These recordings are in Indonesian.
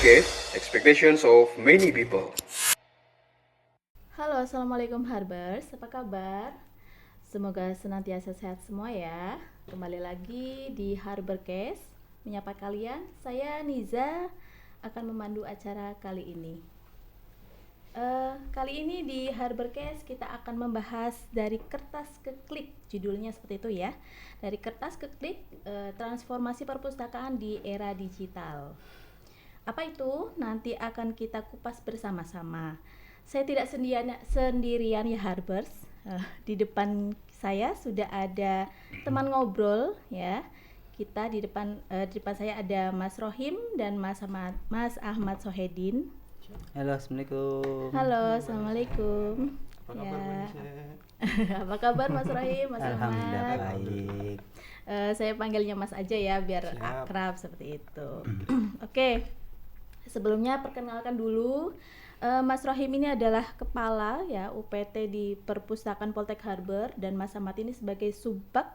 Case, expectations of many people. Halo, Assalamualaikum Harbers, apa kabar? Semoga senantiasa sehat semua ya. Kembali lagi di Harbor Case. Menyapa kalian, saya Niza akan memandu acara kali ini. Kali ini di Harbor Case kita akan membahas dari kertas ke klik, judulnya seperti itu ya. Dari kertas ke klik, transformasi perpustakaan di era digital. Apa itu? Nanti akan kita kupas bersama-sama. Saya tidak sendirian ya Harbers. Di depan saya sudah ada teman ngobrol ya. Kita di depan saya ada Mas Rohim dan Mas Ahmad Sohedin. Halo, Assalamualaikum. Halo, Assalamualaikum. Apa kabar Ya. Mbak Nisa? Apa kabar Mas Rohim, Mas Alhamdulillah Ahmad? baik. Saya panggilnya Mas aja ya biar Siap. akrab seperti itu. Oke. Sebelumnya perkenalkan dulu, Mas Rohim ini adalah kepala ya UPT di Perpustakaan Poltek Harbor dan Mas Ahmad ini sebagai subbak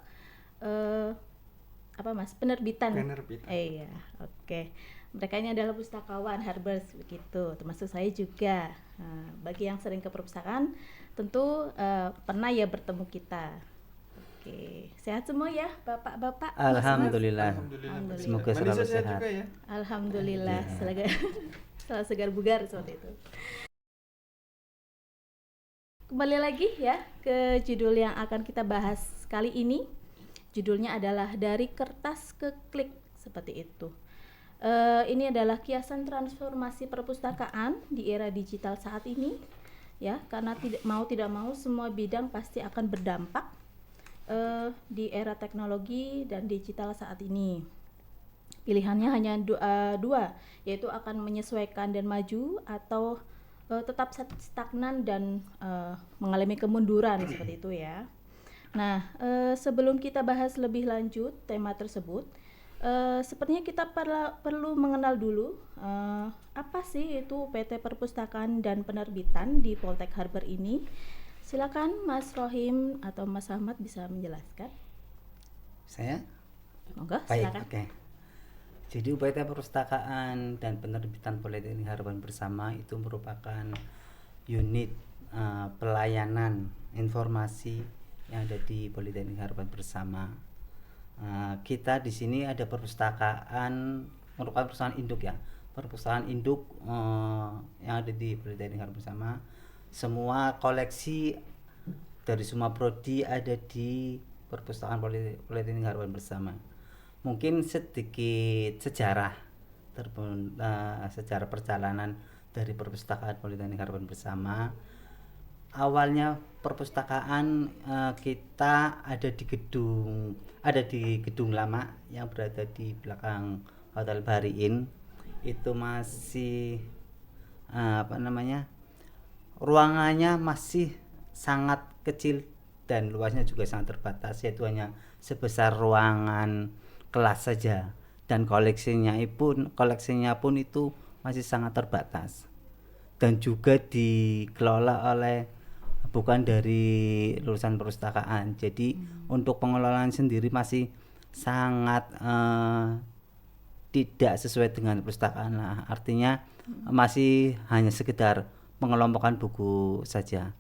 apa Mas penerbitan. Penerbitan. Iya, oke. Mereka ini adalah pustakawan Harbors begitu, termasuk saya juga. Nah, bagi yang sering ke perpustakaan, tentu pernah ya bertemu kita. Oke, sehat semua ya bapak-bapak. Mas, Mas? Alhamdulillah. Alhamdulillah. Semoga Mbak selalu Nisa sehat sehat. juga ya. Alhamdulillah, Iya. selalu segar bugar seperti itu. Kembali lagi ya ke judul yang akan kita bahas kali ini. Judulnya adalah dari kertas ke klik seperti itu. Ini adalah kiasan transformasi perpustakaan di era digital saat ini, ya, karena tidak mau semua bidang pasti akan berdampak di era teknologi dan digital saat ini. Pilihannya hanya dua, yaitu akan menyesuaikan dan maju atau tetap stagnan dan mengalami kemunduran seperti itu ya. Nah, sebelum kita bahas lebih lanjut tema tersebut, sepertinya kita perlu mengenal dulu apa sih itu PT Perpustakaan dan Penerbitan di Poltek Harbor ini. Silakan Mas Rohim atau Mas Ahmad bisa menjelaskan. Saya? Monggo, Baik, silakan. oke. Jadi UPT Perpustakaan dan Penerbitan Politeknik Harapan Bersama itu merupakan unit pelayanan informasi yang ada di Politeknik Harapan Bersama. Kita di sini ada perpustakaan, merupakan perusahaan induk ya, perpustakaan induk yang ada di Politeknik Harapan Bersama. Semua koleksi dari semua prodi ada di Perpustakaan Politeknik Harapan Bersama. Mungkin sedikit sejarah sejarah perjalanan dari Perpustakaan Politeknik Harapan Bersama. Awalnya perpustakaan kita ada di gedung lama yang berada di belakang Hotel Bahari Inn. Itu masih ruangannya masih sangat kecil dan luasnya juga sangat terbatas, yaitu hanya sebesar ruangan kelas saja, dan koleksinya pun itu masih sangat terbatas dan juga dikelola oleh bukan dari lulusan perpustakaan. Jadi untuk pengelolaan sendiri masih sangat tidak sesuai dengan perpustakaan lah, artinya masih hanya sekedar pengelompokan buku saja.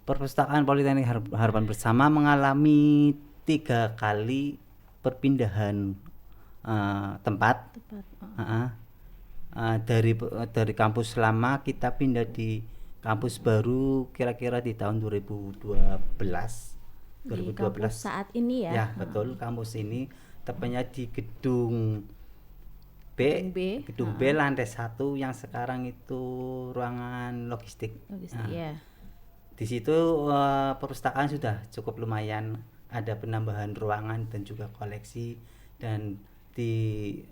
Perpustakaan Politeknik Harapan Bersama mengalami 3 kali perpindahan tempat. Dari kampus lama kita pindah di kampus baru kira-kira di tahun 2012. Di kampus saat ini ya. Ya, betul, kampus ini tepatnya di gedung B lantai 1 yang sekarang itu ruangan logistik. Ya. Di situ perpustakaan sudah cukup lumayan, ada penambahan ruangan dan juga koleksi, dan di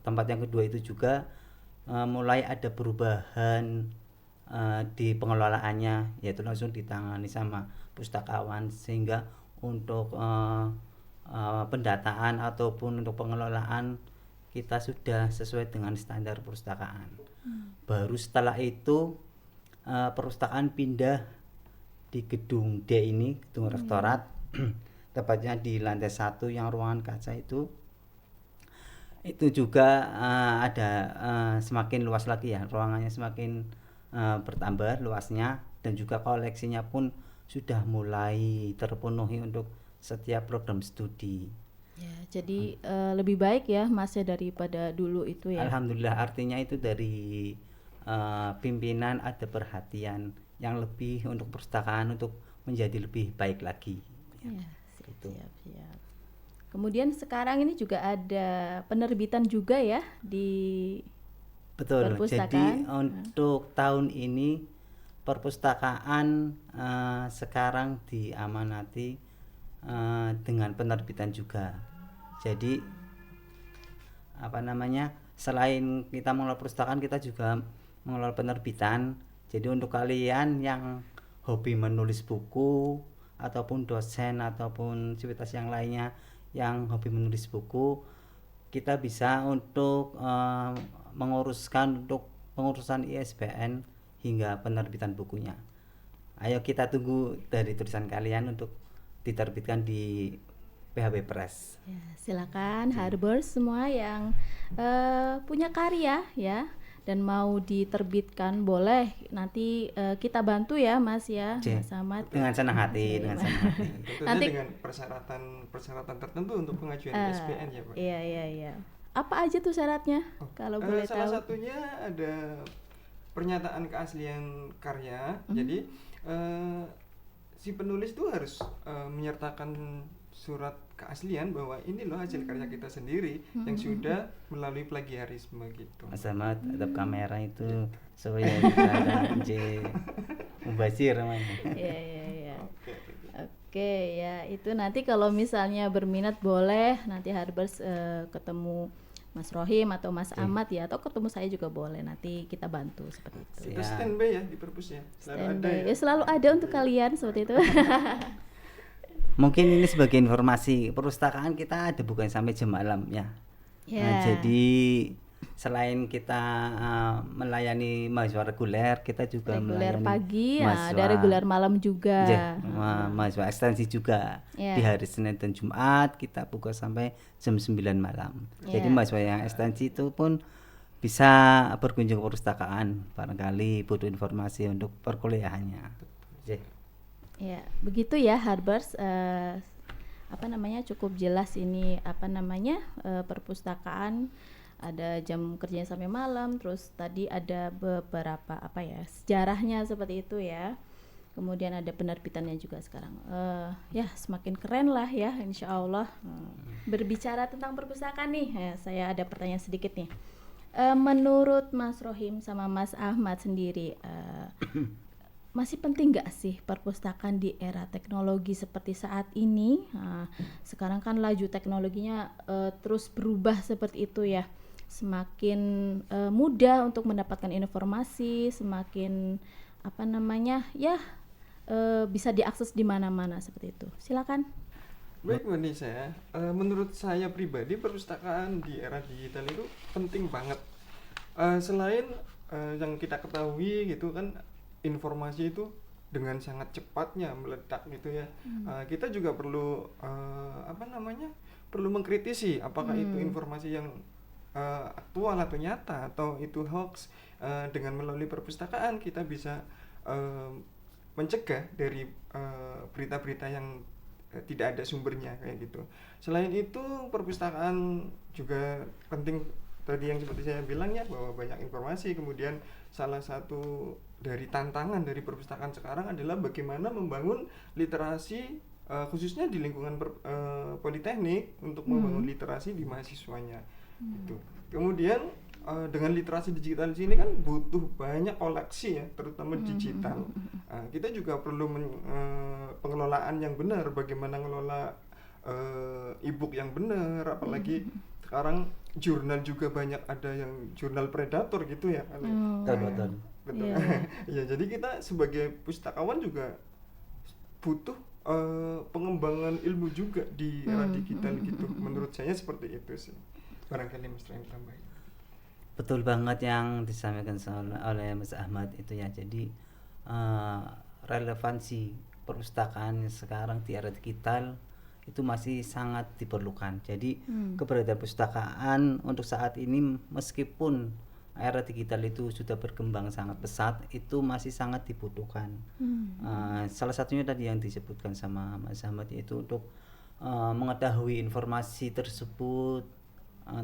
tempat yang kedua itu juga mulai ada perubahan di pengelolaannya, yaitu langsung ditangani sama pustakawan, sehingga untuk pendataan ataupun untuk pengelolaan kita sudah sesuai dengan standar perpustakaan. Baru setelah itu perpustakaan pindah di gedung D ini, gedung rektorat, tepatnya di lantai 1 yang ruangan kaca itu. Itu juga ada semakin luas lagi ya, ruangannya semakin bertambah luasnya, dan juga koleksinya pun sudah mulai terpenuhi untuk setiap program studi. Ya, jadi lebih baik ya Mas ya daripada dulu itu ya. Alhamdulillah, artinya itu dari pimpinan ada perhatian yang lebih untuk perpustakaan untuk menjadi lebih baik lagi. Ya, Itu. siap. Kemudian sekarang ini juga ada penerbitan juga ya di Betul. perpustakaan. Jadi untuk tahun ini perpustakaan sekarang diamanati dengan penerbitan juga. Jadi apa namanya, selain kita mengelola perpustakaan, kita juga mengelola penerbitan. Jadi untuk kalian yang hobi menulis buku ataupun dosen ataupun civitas yang lainnya yang hobi menulis buku, kita bisa untuk menguruskan untuk pengurusan ISBN hingga penerbitan bukunya. Ayo kita tunggu dari tulisan kalian untuk diterbitkan di PHB Press. Ya, silakan Harbers semua yang punya karya ya dan mau diterbitkan boleh, nanti kita bantu ya Mas ya, Oke. Mas Ahmad. Dengan senang hati, dengan senang hati. Tentunya Nanti- dengan persyaratan tertentu untuk pengajuan ISBN ya Pak. Iya. Apa aja tuh syaratnya kalau boleh Salah tahu? satunya ada pernyataan keaslian karya. Jadi si penulis tuh harus menyertakan surat keaslian bahwa ini loh hasil karya kita sendiri yang sudah melalui plagiarisme gitu. Mas Ahmad, tetap kamera itu supaya kita ada mubazir namanya. Iya. Oke. Oke ya, itu nanti kalau misalnya berminat boleh nanti Harbers ketemu Mas Rohim atau Mas Ahmad ya, atau ketemu saya juga boleh, nanti kita bantu seperti itu. Itu Ya. standby ya di perpus ya. Selalu ada Standby. ya. Ya, selalu ada untuk kalian seperti itu. Mungkin ini sebagai informasi, perpustakaan kita ada bukan sampai jam malam ya. Ya. Jadi selain kita melayani mahasiswa reguler, kita juga Reguler melayani pagi, mahasiswa, ada reguler malam juga. ya, mahasiswa ekstensi juga. Ya. Di hari Senin dan Jumat kita buka sampai jam 9 malam. Jadi Ya. mahasiswa yang ekstensi itu pun bisa berkunjung ke perpustakaan, barangkali butuh informasi untuk perkuliahannya. Oke. Ya, begitu ya Harbers. Cukup jelas ini perpustakaan, ada jam kerjanya sampai malam, terus tadi ada beberapa sejarahnya seperti itu ya. Kemudian ada penerbitannya juga sekarang. Ya semakin keren lah ya, insya Allah. Berbicara tentang perpustakaan nih, saya ada pertanyaan sedikit nih. Menurut Mas Rohim sama Mas Ahmad sendiri, masih penting nggak sih perpustakaan di era teknologi seperti saat ini? Sekarang kan laju teknologinya terus berubah seperti itu ya. Semakin mudah untuk mendapatkan informasi, semakin bisa diakses di mana-mana seperti itu. Silakan. Baik Mbak Nisa, menurut saya pribadi perpustakaan di era digital itu penting banget. Selain yang kita ketahui gitu kan, informasi itu dengan sangat cepatnya meledak gitu ya. Kita juga perlu perlu mengkritisi apakah itu informasi yang aktual atau nyata atau itu hoax. Dengan melalui perpustakaan kita bisa mencegah dari berita-berita yang tidak ada sumbernya kayak gitu. Selain itu perpustakaan juga penting, tadi yang seperti saya bilang ya, bahwa banyak informasi. Kemudian salah satu dari tantangan dari perpustakaan sekarang adalah bagaimana membangun literasi khususnya di lingkungan politeknik untuk membangun literasi di mahasiswanya. Gitu. Kemudian dengan literasi digital di sini kan butuh banyak koleksi ya, terutama digital. Kita juga perlu pengelolaan yang benar, bagaimana ngelola e-book yang benar, apalagi sekarang jurnal juga banyak, ada yang jurnal predator gitu ya. Betul. Betul. Iya. Ya, jadi kita sebagai pustakawan juga butuh pengembangan ilmu juga di era digital gitu. Menurut saya seperti itu sih. Barangkali Mas Rahim tambahin. Betul banget yang disampaikan oleh Mas Ahmad itu ya. Jadi relevansi perpustakaan sekarang di era digital itu masih sangat diperlukan. Jadi keberadaan perpustakaan untuk saat ini meskipun era digital itu sudah berkembang sangat pesat, itu masih sangat dibutuhkan. Salah satunya tadi yang disebutkan sama Mas Ahmad, yaitu untuk mengetahui informasi tersebut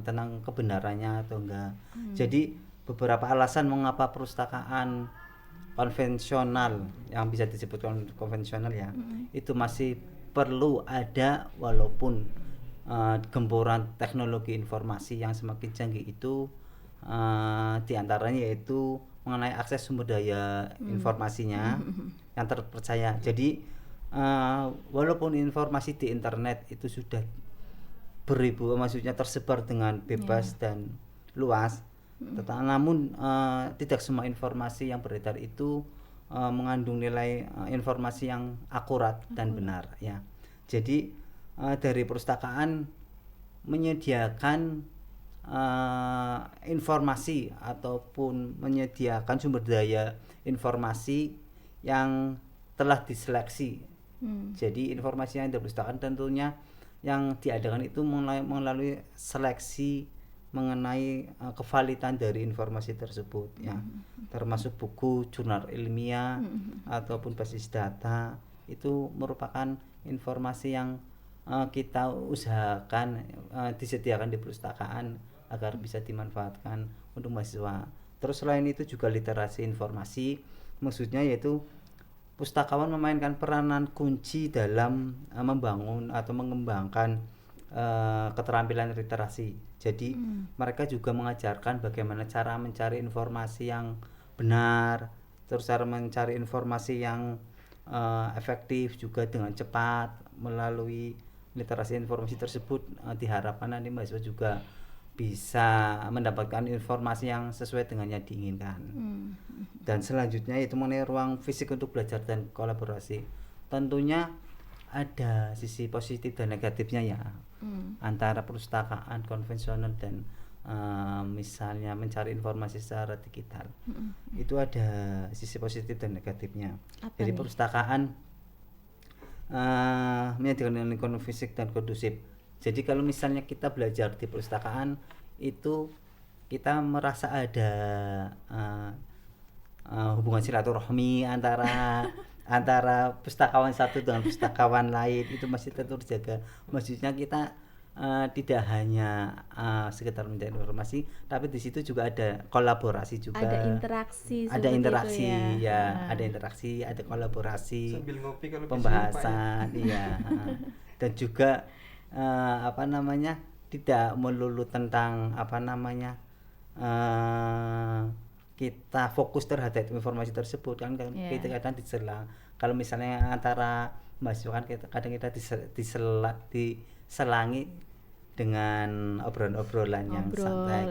tentang kebenarannya atau enggak. Jadi beberapa alasan mengapa perpustakaan konvensional, yang bisa disebutkan konvensional ya, itu masih perlu ada walaupun gempuran teknologi informasi yang semakin canggih itu diantaranya yaitu mengenai akses sumber daya informasinya yang terpercaya. Jadi walaupun informasi di internet itu sudah beribu, maksudnya tersebar dengan bebas dan luas, namun tidak semua informasi yang beredar itu mengandung nilai informasi yang akurat dan benar ya. Jadi dari perpustakaan menyediakan informasi ataupun menyediakan sumber daya informasi yang telah diseleksi. Jadi informasi yang diperpustakaan tentunya yang diadakan itu melalui seleksi mengenai kevalidan dari informasi tersebut ya, termasuk buku, jurnal ilmiah ataupun basis data, itu merupakan informasi yang kita usahakan disediakan di perpustakaan agar bisa dimanfaatkan untuk mahasiswa. Terus selain itu juga literasi informasi, maksudnya yaitu pustakawan memainkan peranan kunci dalam membangun atau mengembangkan keterampilan literasi. Jadi mereka juga mengajarkan bagaimana cara mencari informasi yang benar, terus cara mencari informasi yang efektif juga dengan cepat. Melalui literasi informasi tersebut diharapkan nanti mahasiswa juga bisa mendapatkan informasi yang sesuai dengan yang diinginkan. Dan selanjutnya itu mengenai ruang fisik untuk belajar dan kolaborasi. Tentunya ada sisi positif dan negatifnya ya, antara perpustakaan konvensional dan misalnya mencari informasi secara digital. Itu ada sisi positif dan negatifnya. Jadi perpustakaan menyediakan lingkungan fisik dan kondusif. Jadi kalau misalnya kita belajar di perpustakaan itu kita merasa ada hubungan silaturahmi antara pustakawan satu dengan pustakawan lain, itu masih tetap terjaga. Maksudnya kita tidak hanya sekedar mencari informasi, tapi di situ juga ada kolaborasi juga. Ada interaksi. Ada interaksi itu ya, ada interaksi, ada kolaborasi. Sambil ngopi kalau pembahasan, iya. Dan juga tidak melulu tentang kita fokus terhadap informasi tersebut kan, kita kadang diselang. Kalau misalnya antara mahasiswa kan kadang kita diselangi dengan obrolan yang santai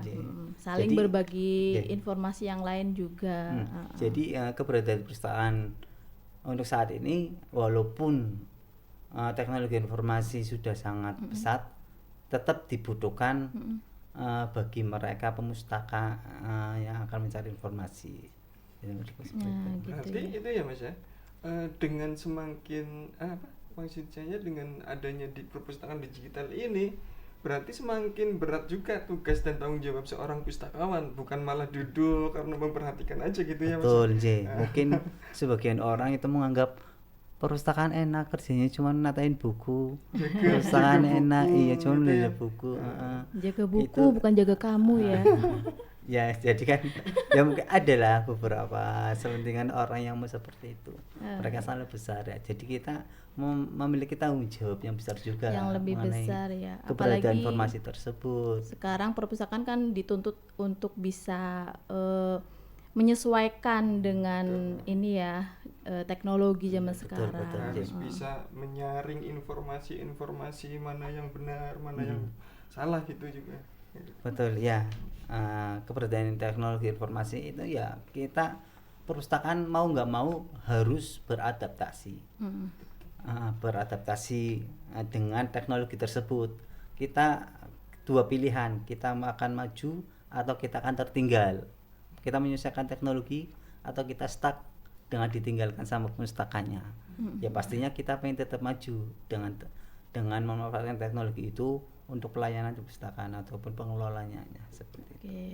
gitu. Saling berbagi informasi yang lain juga. Jadi keberadaan perpustakaan untuk saat ini walaupun teknologi informasi sudah sangat pesat, tetap dibutuhkan bagi mereka pemustaka yang akan mencari informasi. Berarti itu ya Mas ya, dengan semakin maksud saya dengan adanya di perpustakaan digital ini, berarti semakin berat juga tugas dan tanggung jawab seorang pustakawan, bukan malah duduk karena memperhatikan aja gitu ya Mas. Betul, mungkin sebagian orang itu menganggap perpustakaan enak, kerjanya cuma natain buku. Perpustakaan enak, iya cuma belajar buku. Jaga buku bukan jaga kamu ya. Ya jadi kan ya mungkin adalah beberapa selentingan orang yang seperti itu. Mereka sangat besar ya. Jadi kita memiliki tanggung jawab yang besar juga. Yang lebih besar ya. Keberadaan informasi tersebut. Sekarang perpustakaan kan dituntut untuk bisa menyesuaikan dengan ini ya, teknologi zaman sekarang. Harus bisa menyaring informasi mana yang benar, mana yang salah gitu juga. Betul ya. Keberadaan teknologi informasi itu ya kita perpustakaan mau nggak mau harus beradaptasi. Beradaptasi dengan teknologi tersebut. Kita dua pilihan, kita akan maju atau kita akan tertinggal. Kita menyelesaikan teknologi atau kita stuck dengan ditinggalkan sama perpustakaannya. Ya pastinya kita pengen tetap maju dengan memanfaatkan teknologi itu untuk pelayanan di perpustakaan ataupun pengelolanya seperti itu. Oke.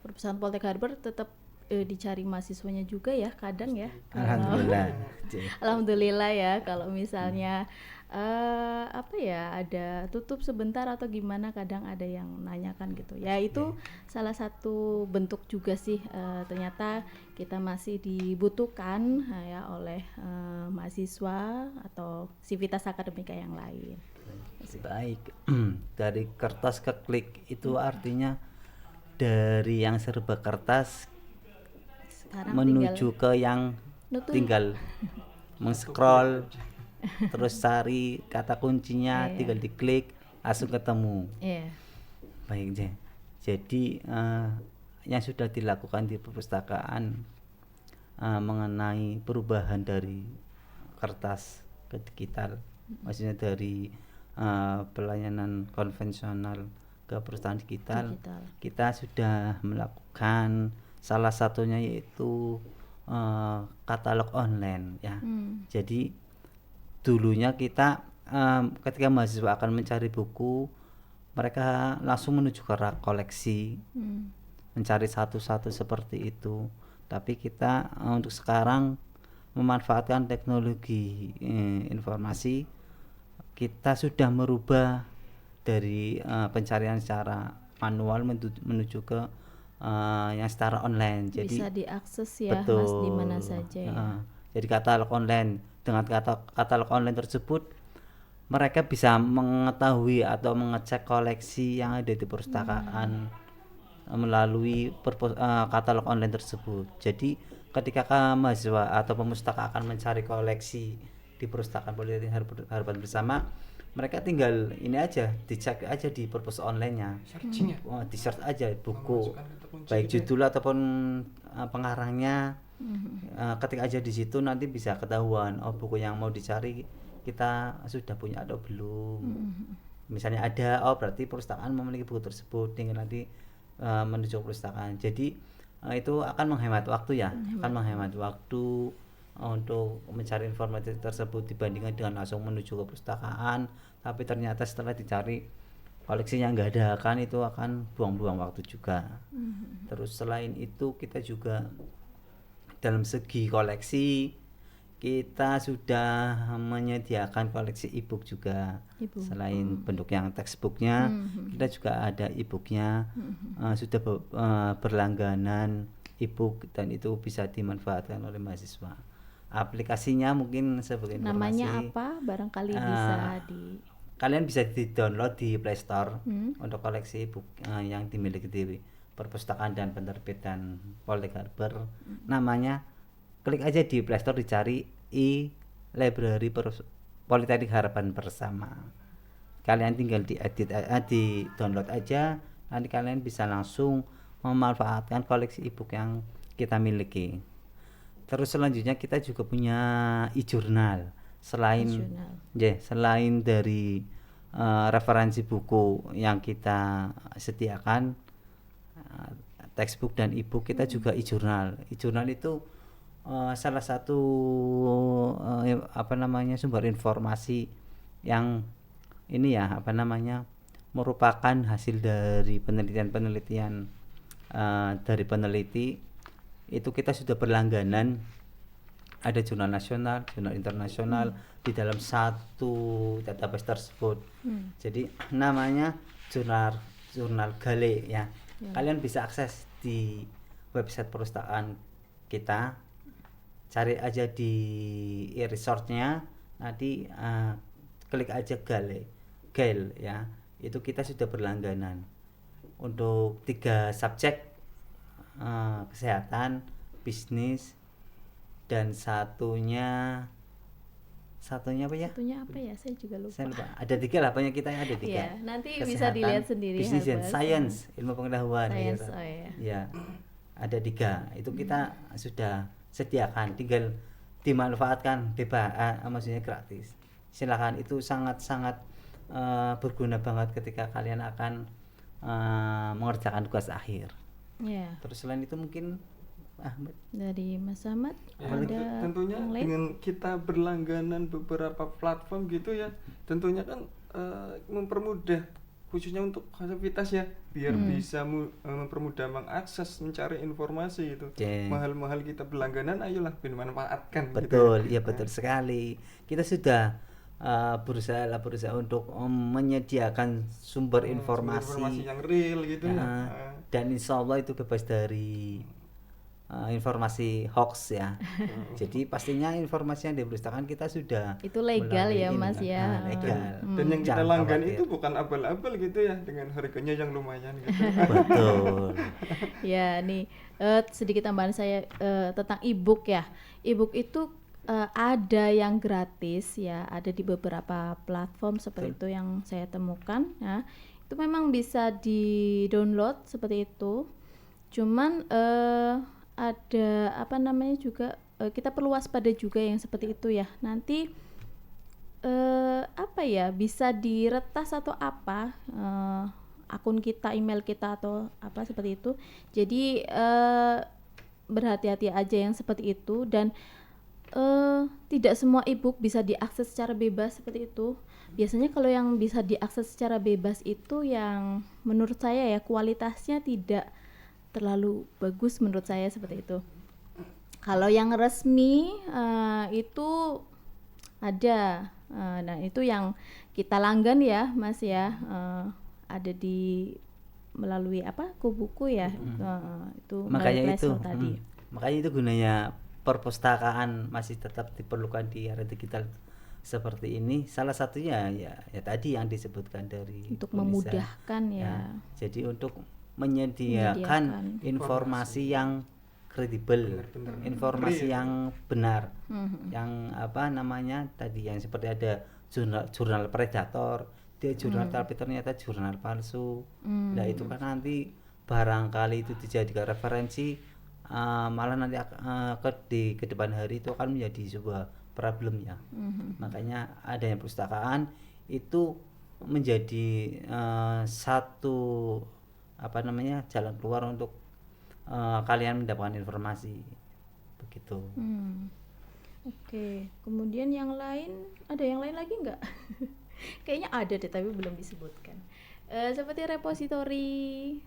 Perpustakaan Poltek Harbor tetap dicari mahasiswanya juga ya kadang ya. Alhamdulillah. Alhamdulillah ya kalau misalnya apa ya ada tutup sebentar atau gimana kadang ada yang nanyakan gitu ya itu salah satu bentuk juga sih ternyata kita masih dibutuhkan ya oleh mahasiswa atau sivitas akademika yang lain. Baik. Dari kertas ke klik itu artinya dari yang serba kertas Sekarang menuju ke yang Nutul. tinggal men-scroll terus cari kata kuncinya, tinggal diklik langsung ketemu. Iya. Baik, jadi yang sudah dilakukan di perpustakaan mengenai perubahan dari kertas ke digital, maksudnya dari pelayanan konvensional ke perpustakaan digital. Kita sudah melakukan salah satunya yaitu katalog online ya. Jadi dulunya kita ketika mahasiswa akan mencari buku, mereka langsung menuju ke rak koleksi, mencari satu-satu seperti itu. Tapi kita untuk sekarang memanfaatkan teknologi informasi, kita sudah merubah dari pencarian secara manual menuju ke yang secara online. Jadi bisa diakses ya betul, Mas di mana saja ya. Jadi katalog online, dengan katalog online tersebut mereka bisa mengetahui atau mengecek koleksi yang ada di perpustakaan melalui katalog online tersebut. Jadi ketika mahasiswa atau pemustaka akan mencari koleksi di perpustakaan Politeknik Harapan Bersama, mereka tinggal ini aja, dicek aja di perpus online-nya, di search aja buku, baik judul ataupun pengarangnya. Ketika aja di situ nanti bisa ketahuan buku yang mau dicari kita sudah punya atau belum. Misalnya ada, berarti perpustakaan memiliki buku tersebut, tinggal nanti menuju perpustakaan. Jadi itu akan menghemat waktu ya, akan menghemat waktu untuk mencari informasi tersebut dibandingkan dengan langsung menuju ke perpustakaan. Tapi ternyata setelah dicari koleksinya nggak ada, kan itu akan buang-buang waktu juga. Terus selain itu kita juga dalam segi koleksi kita sudah menyediakan koleksi e-book juga. Selain bentuk yang textbooknya, kita juga ada e-booknya. Sudah berlangganan e-book dan itu bisa dimanfaatkan oleh mahasiswa. Aplikasinya mungkin sebagai informasi, namanya apa barangkali bisa kalian bisa di-download di Play Store untuk koleksi e-book yang dimiliki di Perpustakaan dan Penerbitan Poltek Harbor. Namanya, klik aja di Play Store, dicari e-library Politeknik Harapan Bersama. Kalian tinggal di download aja, nanti kalian bisa langsung memanfaatkan koleksi e-book yang kita miliki. Terus selanjutnya kita juga punya e-journal. Selain dari referensi buku yang kita sediakan, textbook dan e-book, kita juga e-journal. E-journal itu salah satu sumber informasi yang ini ya, merupakan hasil dari penelitian dari peneliti. Itu kita sudah berlangganan, ada jurnal nasional, jurnal internasional di dalam satu database tersebut. Jadi namanya jurnal Gale ya. Kalian bisa akses di website perpustakaan kita, cari aja di e-resource-nya, nanti klik aja Gale ya. Itu kita sudah berlangganan untuk 3 subjek, kesehatan, bisnis, dan satunya apa ya? Satunya apa ya? Saya juga lupa. Saya lupa. Ada 3 lah, banyak kita ada 3. Ya, nanti kesehatan, bisa dilihat sendiri. Bisnis dan science, ilmu pengetahuan. Science, ya. Ada 3. Itu kita sudah sediakan, tinggal dimanfaatkan bebas, maksudnya gratis. Silakan, itu sangat-sangat berguna banget ketika kalian akan mengerjakan tugas akhir. Terus selain itu mungkin Ahmad. Dari Mas Ahmad Ya, ada tentunya yang lain? dengan kita berlangganan beberapa platform gitu ya, tentunya kan mempermudah khususnya untuk aktivitas ya, biar bisa mempermudah mengakses mencari informasi itu. Oke. Mahal-mahal kita berlangganan, ayolah manfaatkan gitu ya. Betul, iya betul sekali. Kita sudah berusaha untuk menyediakan sumber Sumber informasi yang real gitu ya. dan insya Allah itu bebas dari informasi hoax ya. Jadi pastinya informasi yang diberitakan kita sudah Itu legal melalui ya, ini, Mas, ya. legal. Dan yang kita Jangan langgan khawatir. itu bukan abal-abal gitu ya, dengan harganya yang lumayan gitu. Betul. Ya, nih sedikit tambahan saya tentang e-book ya. E-book itu ada yang gratis ya, ada di beberapa platform seperti itu yang saya temukan ya. Itu memang bisa di-download seperti itu. Cuman ada apa namanya juga kita perlu waspada juga yang seperti itu ya. Nanti apa ya, bisa diretas atau apa akun kita, email kita atau apa seperti itu. Jadi berhati-hati aja yang seperti itu, dan tidak semua e-book bisa diakses secara bebas seperti itu. Biasanya kalau yang bisa diakses secara bebas itu yang menurut saya ya kualitasnya tidak terlalu bagus menurut saya seperti itu. Kalau yang resmi itu ada, nah itu yang kita langgan ya Mas ya, ada di melalui apa Kubuku ya, itu Makanya melalui itu Play Store tadi. makanya itu gunanya perpustakaan masih tetap diperlukan di era digital seperti ini. Salah satunya ya tadi yang disebutkan dari Untuk Bu Nisa. memudahkan ya. Jadi untuk menyediakan informasi yang kredibel, Benar-benar informasi real. yang benar, yang apa namanya tadi yang seperti ada jurnal predator, dia jurnal tapi ternyata jurnal palsu. Nah itu kan nanti barangkali itu dijadikan referensi, malah nanti ke depan hari itu akan menjadi sebuah problem ya. Makanya adanya perpustakaan itu menjadi satu apa namanya jalan keluar untuk kalian mendapatkan informasi begitu. Oke, kemudian yang lain, ada yang lain lagi nggak? Kayaknya ada deh tapi belum disebutkan. Seperti repository,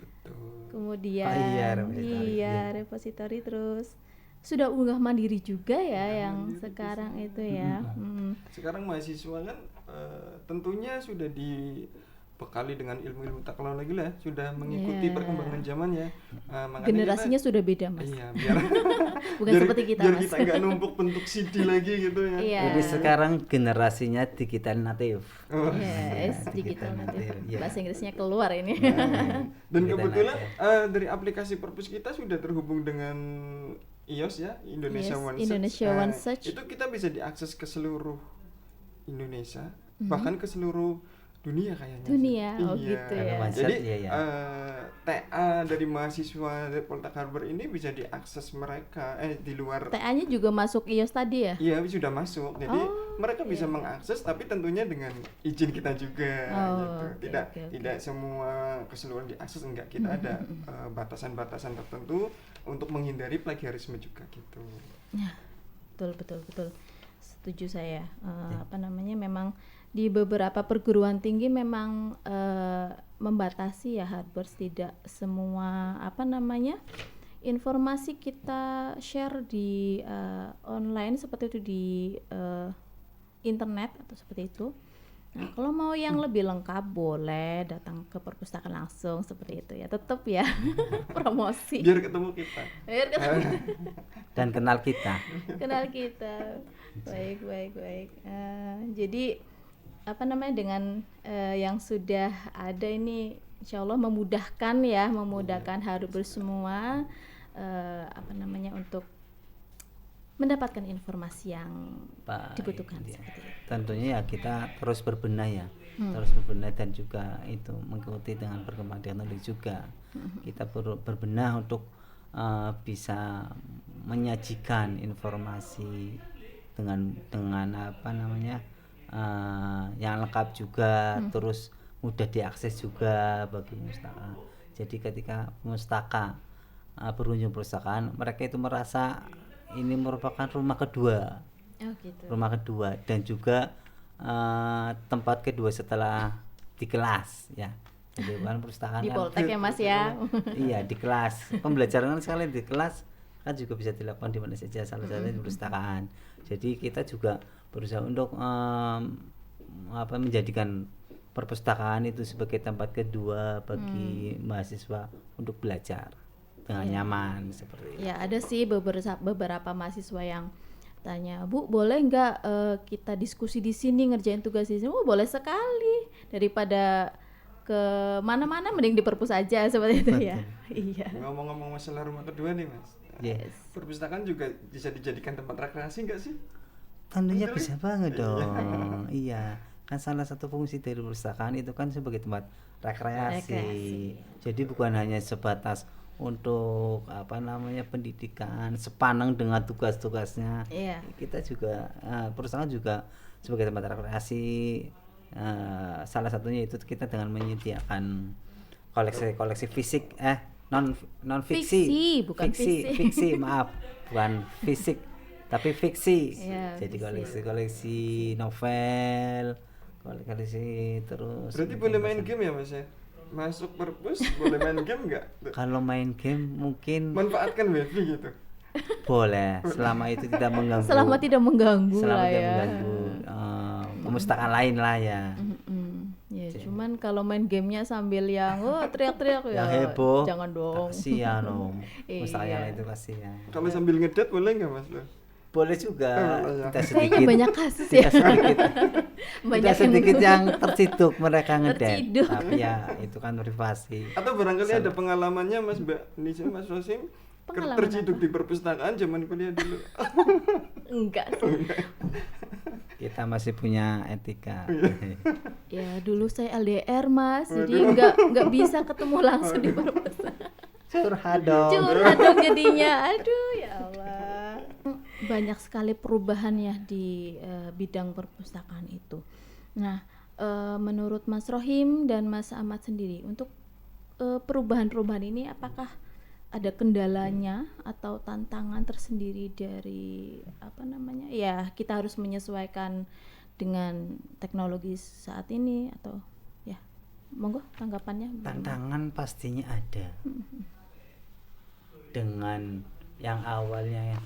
kemudian Oh iya, repository, iya. repository, terus sudah unggah mandiri juga ya yang sekarang itu ya. Sekarang mahasiswa kan tentunya sudah dibekali dengan ilmu-ilmu teknologi lah, sudah mengikuti Yeah. perkembangan zaman ya. Makanya Generasinya kita, sudah beda Mas. iya, biar Bukan seperti kita biar Mas. kita nggak numpuk bentuk CD lagi gitu ya. Iya. Jadi sekarang generasinya digital native. Yes, digital native. Iya. Bahasa Inggrisnya keluar ini. Dan Digital kebetulan native. dari aplikasi Perpus kita sudah terhubung dengan iOS ya, Indonesia Yes, One Indonesia Search. One Search. Itu kita bisa diakses ke seluruh Indonesia, bahkan ke seluruh dunia kayaknya. Dunia, sih. oh Iya. gitu ya. One Jadi Search, iya, iya. TA dari mahasiswa dari Poltek Harbor ini bisa diakses mereka di luar. TA-nya juga masuk iOS tadi ya? Iya, sudah masuk. Jadi Oh, mereka bisa iya. mengakses, tapi tentunya dengan izin kita juga Oh, gitu. oke, Tidak oke, oke. tidak semua keseluruhan diakses, enggak. Kita ada batasan-batasan tertentu untuk menghindari plagiarisme juga gitu. Ya, betul. Setuju saya. Apa namanya? Memang di beberapa perguruan tinggi memang membatasi ya Harbors, tidak semua apa namanya informasi kita share di online seperti itu di internet atau seperti itu. Nah, kalau mau yang lebih lengkap boleh datang ke perpustakaan langsung seperti itu ya. Tetap ya promosi. Biar ketemu kita. Biar ketemu. Dan kenal kita. Kenal kita. Baik. Jadi apa namanya dengan yang sudah ada ini insya Allah memudahkan Harbor semua apa namanya untuk mendapatkan informasi yang Baik, dibutuhkan iya. seperti itu. Tentunya ya kita terus berbenah ya, terus berbenah dan juga itu mengikuti dengan perkembangan teknologi juga. Kita perlu berbenah untuk bisa menyajikan informasi dengan apa namanya yang lengkap juga, terus mudah diakses juga bagi pustaka. Jadi ketika pustaka berkunjung perpustakaan, mereka itu merasa ini merupakan rumah kedua, Oh gitu. rumah kedua dan juga tempat kedua setelah di kelas ya. Jadi kan perpustakaan Di kan Poltek ya Mas ya. iya di kelas. Pembelajaran kan sekali di kelas kan juga bisa dilakukan di mana saja, salah satunya di perpustakaan. Jadi kita juga berusaha untuk menjadikan perpustakaan itu sebagai tempat kedua bagi mahasiswa untuk belajar dengan Iya. nyaman seperti itu. Ya ada sih beberapa mahasiswa yang tanya, Bu boleh nggak kita diskusi di sini ngerjain tugas di sini? Oh boleh sekali, daripada ke mana-mana mending di perpus aja seperti itu ya. Iya. Ngomong-ngomong masalah rumah kedua nih Mas, Yes. perpustakaan juga bisa dijadikan tempat rekreasi nggak sih? Tentunya Betul bisa ya? banget Iya. dong. Iya, kan salah satu fungsi dari perpustakaan itu kan sebagai tempat rekreasi. Rekreasi. Jadi bukan hanya sebatas untuk pendidikan, sepaneng dengan tugas-tugasnya. Iya. Kita juga perpustakaan juga sebagai tempat rekreasi. Salah satunya itu kita dengan menyediakan koleksi fisik non fiksi. Fiksi, bukan fisik. Fiksi, maaf, bukan fisik tapi fiksi. Iya, Jadi fiksi. koleksi novel, koleksi terus. Berarti boleh main game ya Mas ya? Masuk perpus boleh main game nggak? Kalau main game mungkin Manfaatkan wifi gitu. boleh selama itu tidak mengganggu. Selama tidak mengganggu selama lah tidak ya. mengganggu perpustakaan lain lah ya. Ya, cuman kalau main gamenya sambil yang teriak-teriak ya, Yang heboh. jangan dong. Kasihan om. Perpustakaan Iya. lain itu kasihan. Kalau sambil ngedet boleh nggak Mas lo? Boleh juga. Oh, iya. Tidak Kayaknya sedikit. banyak kasus ya. Tidak sedikit. Banyak Tidak sedikit yang terciduk mereka ngedet. Terciduk. Tapi ya itu kan privasi. Atau barangkali ada pengalamannya Mas Mbak Nisa, Mas Rosim Pengalaman terciduk apa? di perpustakaan zaman kuliah dulu. Enggak sih. Kita masih punya etika. Ya dulu saya LDR Mas, jadi nggak bisa ketemu langsung di perpustakaan. Curhat dong. Curhat dong jadinya. Aduh ya Allah. Banyak sekali perubahan ya di bidang perpustakaan itu. Nah, menurut Mas Rohim dan Mas Ahmad sendiri, untuk perubahan-perubahan ini apakah ada kendalanya atau tantangan tersendiri dari ya kita harus menyesuaikan dengan teknologi saat ini atau ya monggo tanggapannya bagaimana? Tantangan pastinya ada. Dengan yang awalnya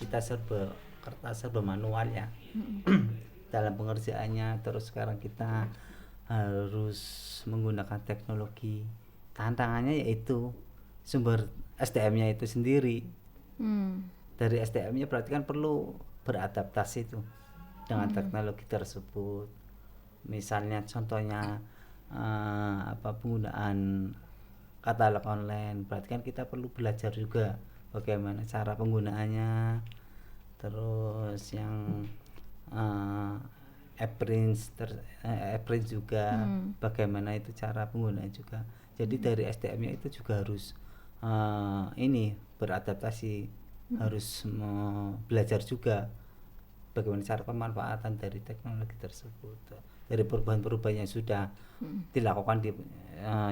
kita serba kertas, serba manual ya. Dalam pengerjaannya, terus sekarang kita harus menggunakan teknologi. Tantangannya yaitu sumber SDM-nya itu sendiri. Dari SDM-nya berarti kan perlu beradaptasi tuh dengan teknologi tersebut. Misalnya contohnya penggunaan katalog online, berarti kan kita perlu belajar juga bagaimana cara penggunaannya, terus yang e-print juga bagaimana itu cara penggunaan juga. Jadi dari SDM-nya itu juga harus beradaptasi, harus belajar juga bagaimana cara pemanfaatan dari teknologi tersebut, dari perubahan-perubahan yang sudah dilakukan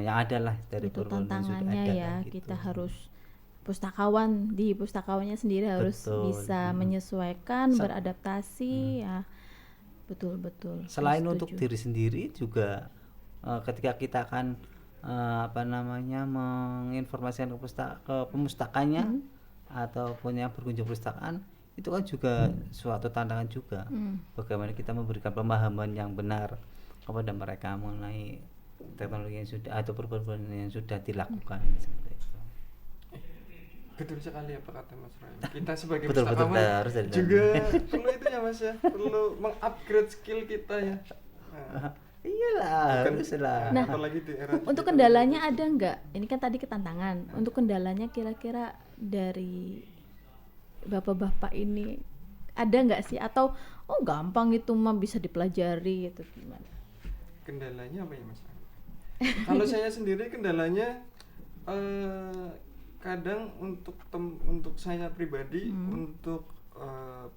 yang ada lah, dari Itu perubahan yang sudah tantangannya ada ya, kan, gitu. kita harus pustakawannya sendiri harus Betul. bisa menyesuaikan, Sa- beradaptasi ya. Betul. Selain Saya untuk setuju. diri sendiri juga ketika kita akan menginformasikan ke pemustakannya ataupun yang berkunjung perpustakaan, itu kan juga suatu tantangan juga. Bagaimana kita memberikan pemahaman yang benar kepada mereka mengenai teknologi yang sudah atau perubahan yang sudah dilakukan seperti itu. Betul sekali apa kata Mas Roy. Kita sebagai Betul, pustakawan harus dari dalam. juga perlu itu ya Mas ya, perlu mengupgrade skill kita ya. Nah, Iyalah, bukan- haruslah. Nah, apalagi di era Untuk digital kendalanya ini. ada nggak? Ini kan tadi ketantangan. Untuk kendalanya kira-kira dari bapak-bapak ini ada nggak sih? Atau gampang itu mah bisa dipelajari gitu gimana? Kendalanya apa ya Mas? Kalau saya sendiri kendalanya kadang untuk saya pribadi untuk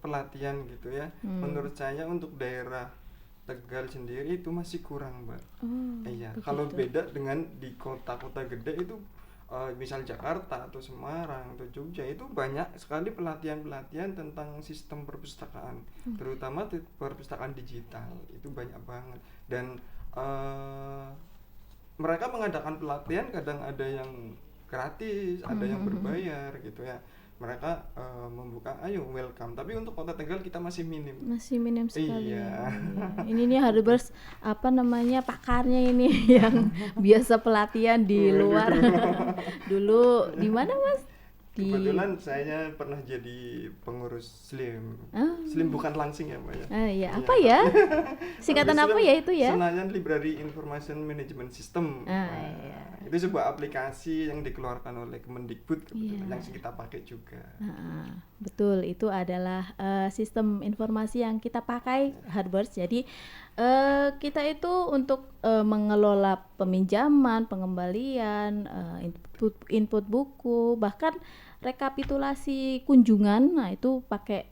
pelatihan gitu ya. Menurut saya untuk daerah Tegal sendiri itu masih kurang, Mbak. Oh, Iya, begitu. kalau beda dengan di kota-kota gede itu misal Jakarta atau Semarang atau Jogja, itu banyak sekali pelatihan-pelatihan tentang sistem perpustakaan, terutama perpustakaan digital itu banyak banget. Dan mereka mengadakan pelatihan, kadang ada yang gratis, ada yang berbayar gitu ya. Mereka membuka, ayo welcome. Tapi untuk Kota Tegal kita masih minim. Masih minim sekali. Iya. Ini nih Harbers apa namanya pakarnya ini yang biasa pelatihan di luar. Dulu di mana Mas? Kebetulan saya pernah jadi pengurus SLIM. SLIM bukan langsing ya Mbak ya. Iya, apa ya? Singkatan apa ya itu ya? Senayan Library Information Management System. Iya. Itu sebuah aplikasi yang dikeluarkan oleh Kemendikbud kebetulan, yang kita pakai juga. Betul, itu adalah sistem informasi yang kita pakai Harbers. Jadi kita itu untuk mengelola peminjaman, pengembalian, input buku, bahkan rekapitulasi kunjungan. Nah, itu pakai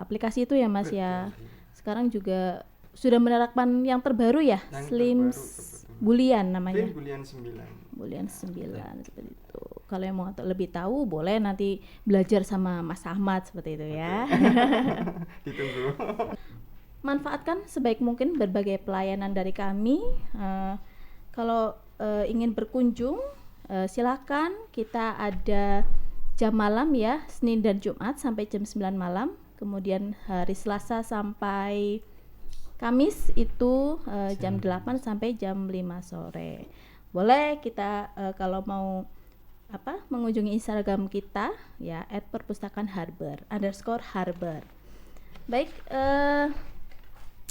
aplikasi itu ya Mas. Betul, ya. iya. Sekarang juga sudah menerapkan yang terbaru ya, Yang Slim terbaru, Bulian namanya. Slim Bulian 9. Bulian 9 seperti itu. Kalau yang mau lebih tahu boleh nanti belajar sama Mas Ahmad seperti itu ya. Ditunggu. Manfaatkan sebaik mungkin berbagai pelayanan dari kami. Kalau ingin berkunjung, silakan. Kita ada jam malam ya, Senin dan Jumat sampai jam 9 malam. Kemudian hari Selasa sampai Kamis itu jam 8 sampai jam 5 sore. Boleh kita kalau mau mengunjungi Instagram kita ya @perpustakaanharber_Harber. Baik,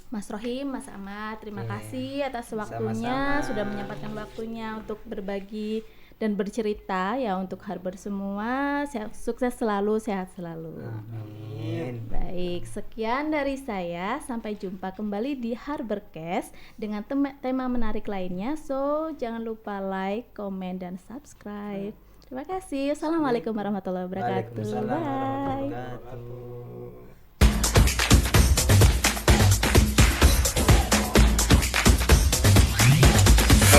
Mas Rohim, Mas Ahmad, terima kasih atas waktunya, sudah menyempatkan waktunya untuk berbagi dan bercerita ya untuk Harber semua. Sukses selalu, sehat selalu. Amin. Baik, sekian dari saya. Sampai jumpa kembali di Harbercast dengan tema menarik lainnya. So, jangan lupa like, komen, dan subscribe. Terima kasih. Assalamualaikum warahmatullahi wabarakatuh. Waalaikumsalam warahmatullahi Bye. wabarakatuh.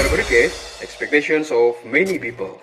Harbercast, expectations of many people.